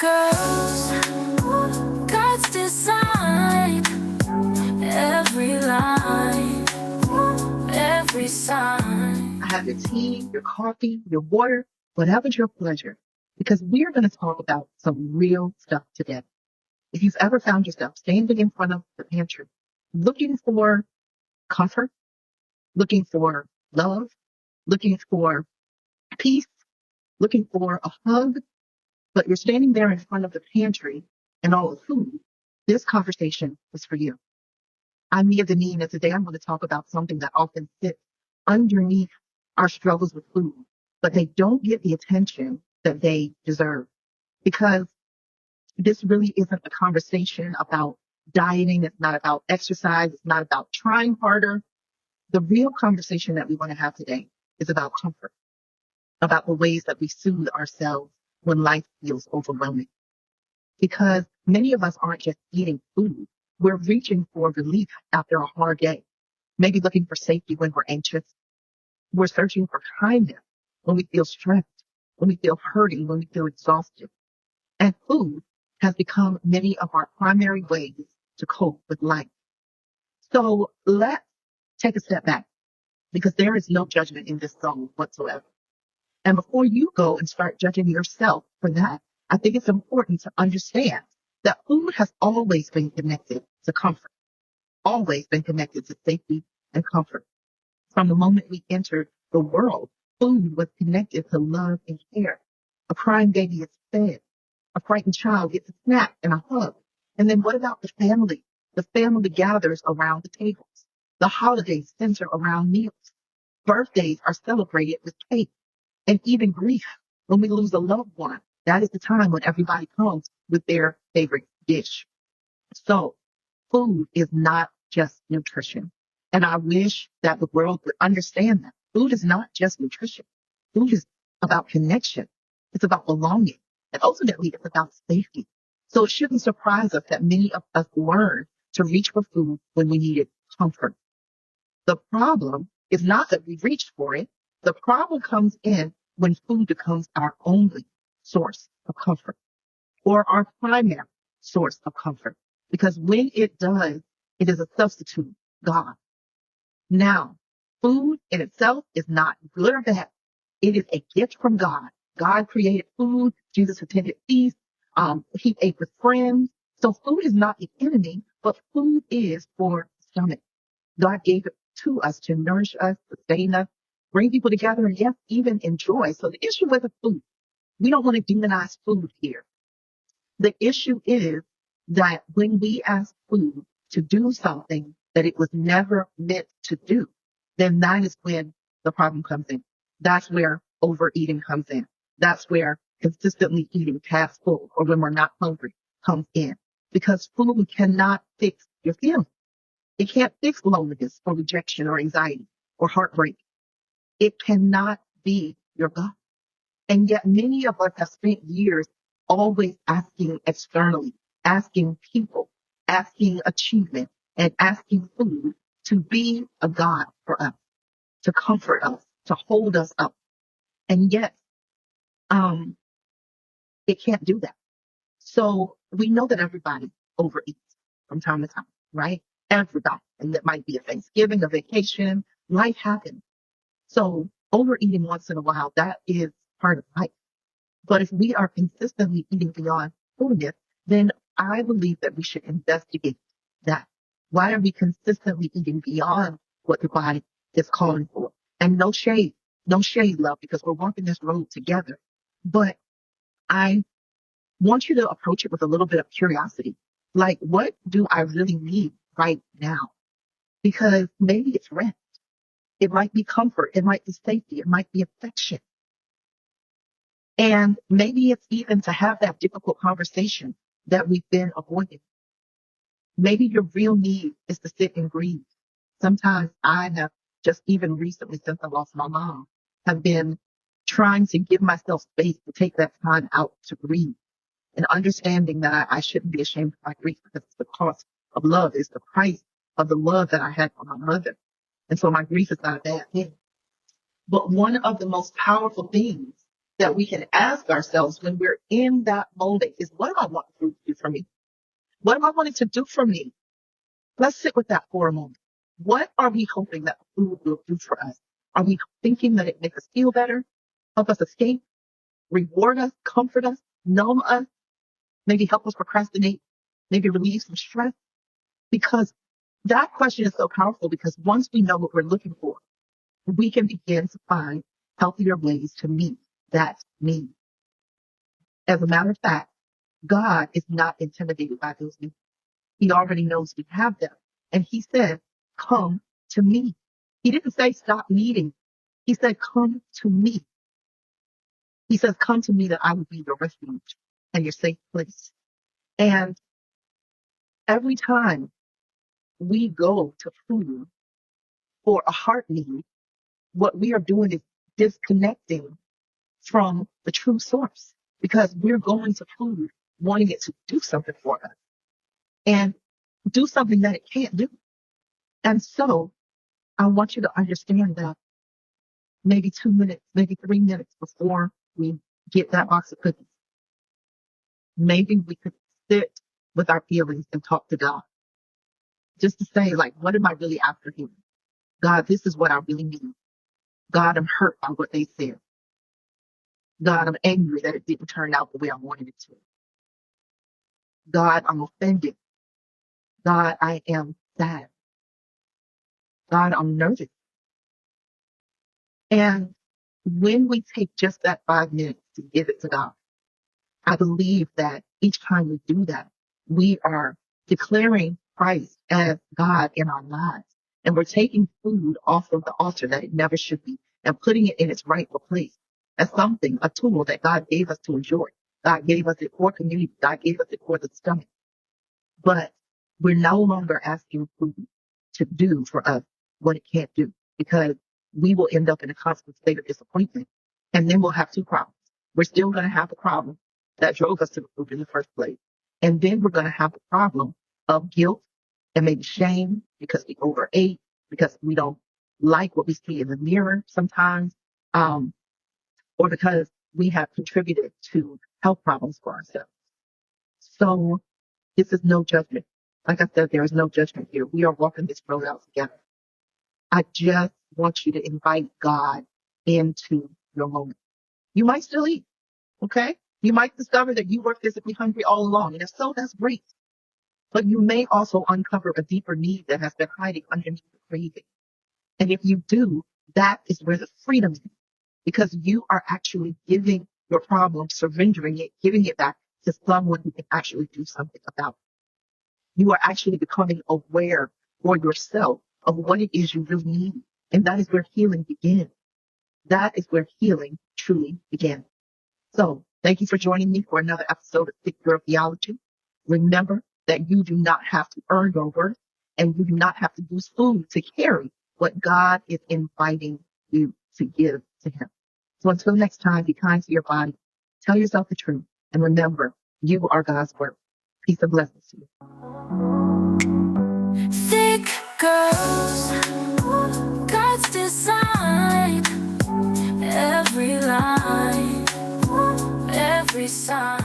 Girls, God's design, every line, every sign. I have your tea, your coffee, your water, whatever's your pleasure, because we're going to talk about some real stuff today. If you've ever found yourself standing in front of the pantry, looking for comfort, looking for love, looking for peace, looking for a hug, but you're standing there in front of the pantry and all the food, this conversation is for you. I'm Mia Deneen, and today I'm going to talk about something that often sits underneath our struggles with food, but they don't get the attention that they deserve, because this really isn't a conversation about dieting. It's not about exercise. It's not about trying harder. The real conversation that we want to have today is about comfort, about the ways that we soothe ourselves when life feels overwhelming. Because many of us aren't just eating food. We're reaching for relief after a hard day, maybe looking for safety when we're anxious. We're searching for kindness when we feel stressed, when we feel hurting, when we feel exhausted. And food has become many of our primary ways to cope with life. So let's take a step back, because there is no judgment in this zone whatsoever. And before you go and start judging yourself for that, I think it's important to understand that food has always been connected to comfort, always been connected to safety and comfort. From the moment we entered the world, food was connected to love and care. A crying baby is fed. A frightened child gets a snack and a hug. And then what about the family? The family gathers around the tables. The holidays center around meals. Birthdays are celebrated with cake. And even grief, when we lose a loved one, that is the time when everybody comes with their favorite dish. So food is not just nutrition. And I wish that the world would understand that. Food is not just nutrition. Food is about connection. It's about belonging. And ultimately, it's about safety. So it shouldn't surprise us that many of us learn to reach for food when we needed comfort. The problem is not that we reached for it. The problem comes in when food becomes our only source of comfort, or our primary source of comfort. Because when it does, it is a substitute, God. Now, food in itself is not good or bad. It is a gift from God. God created food. Jesus attended feasts. He ate with friends. So food is not the enemy, but food is for the stomach. God gave it to us to nourish us, sustain us, bring people together, and yes, even enjoy. So the issue with the food, we don't want to demonize food here. The issue is that when we ask food to do something that it was never meant to do, then that is when the problem comes in. That's where overeating comes in. That's where consistently eating past full, or when we're not hungry, comes in. Because food cannot fix your feelings. It can't fix loneliness or rejection or anxiety or heartbreak. It cannot be your God. And yet many of us have spent years always asking externally, asking people, asking achievement, and asking food to be a God for us, to comfort us, to hold us up. And yet, it can't do that. So we know that everybody overeats from time to time, right? Everybody. And that might be a Thanksgiving, a vacation. Life happens. So overeating once in a while, that is part of life. But if we are consistently eating beyond fullness, then I believe that we should investigate that. Why are we consistently eating beyond what the body is calling for? And no shade, love, because we're walking this road together. But I want you to approach it with a little bit of curiosity. Like, what do I really need right now? Because maybe it's rest. It might be comfort. It might be safety. It might be affection. And maybe it's even to have that difficult conversation that we've been avoiding. Maybe your real need is to sit and grieve. Sometimes I have just even recently, since I lost my mom, have been trying to give myself space to take that time out to grieve, and understanding that I shouldn't be ashamed of my grief, because it's the cost of love. It's the price of the love that I had for my mother. And so my grief is not a bad thing. But one of the most powerful things that we can ask ourselves when we're in that moment is, what do I want food to do for me? What am I wanting to do for me? Let's sit with that for a moment. What are we hoping that food will do for us? Are we thinking that it makes us feel better, help us escape, reward us, comfort us, numb us, maybe help us procrastinate, maybe relieve some stress? Because that question is so powerful, because once we know what we're looking for, we can begin to find healthier ways to meet that need. As a matter of fact, God is not intimidated by those needs. He already knows we have them. And he said, come to me. He didn't say stop needing. He said, come to me. He says, come to me that I will be your refuge and your safe place. And every time we go to food for a heart need, what we are doing is disconnecting from the true source, because we're going to food wanting it to do something for us and do something that it can't do. And so I want you to understand that maybe 2 minutes, maybe 3 minutes before we get that box of cookies, maybe we could sit with our feelings and talk to God, just to say, like, what am I really after here? God, this is what I really need. God, I'm hurt by what they said. God, I'm angry that it didn't turn out the way I wanted it to. God, I'm offended. God, I am sad. God, I'm nervous. And when we take just that 5 minutes to give it to God, I believe that each time we do that, we are declaring Christ as God in our lives. And we're taking food off of the altar that it never should be and putting it in its rightful place as something, a tool that God gave us to enjoy. God gave us it for community. God gave us it for the stomach. But we're no longer asking food to do for us what it can't do, because we will end up in a constant state of disappointment. And then we'll have two problems. We're still going to have the problem that drove us to the food in the first place. And then we're going to have the problem of guilt and maybe shame because we overate, because we don't like what we see in the mirror sometimes, or because we have contributed to health problems for ourselves. So this is no judgment. Like I said, there is no judgment here. We are walking this road out together. I just want you to invite God into your moment. You might still eat, okay? You might discover that you were physically hungry all along, and if so, that's great. But you may also uncover a deeper need that has been hiding underneath the craving. And if you do, that is where the freedom is, because you are actually giving your problem, surrendering it, giving it back to someone who can actually do something about it. You are actually becoming aware for yourself of what it is you really need. And that is where healing begins. That is where healing truly begins. So thank you for joining me for another episode of Thick Girl Theology. Remember that you do not have to earn your worth, and you do not have to use food to carry what God is inviting you to give to him. So until next time, be kind to your body, tell yourself the truth, and remember, you are God's work. Peace and blessings to you. Thick girls, God's design. Every line, every sign.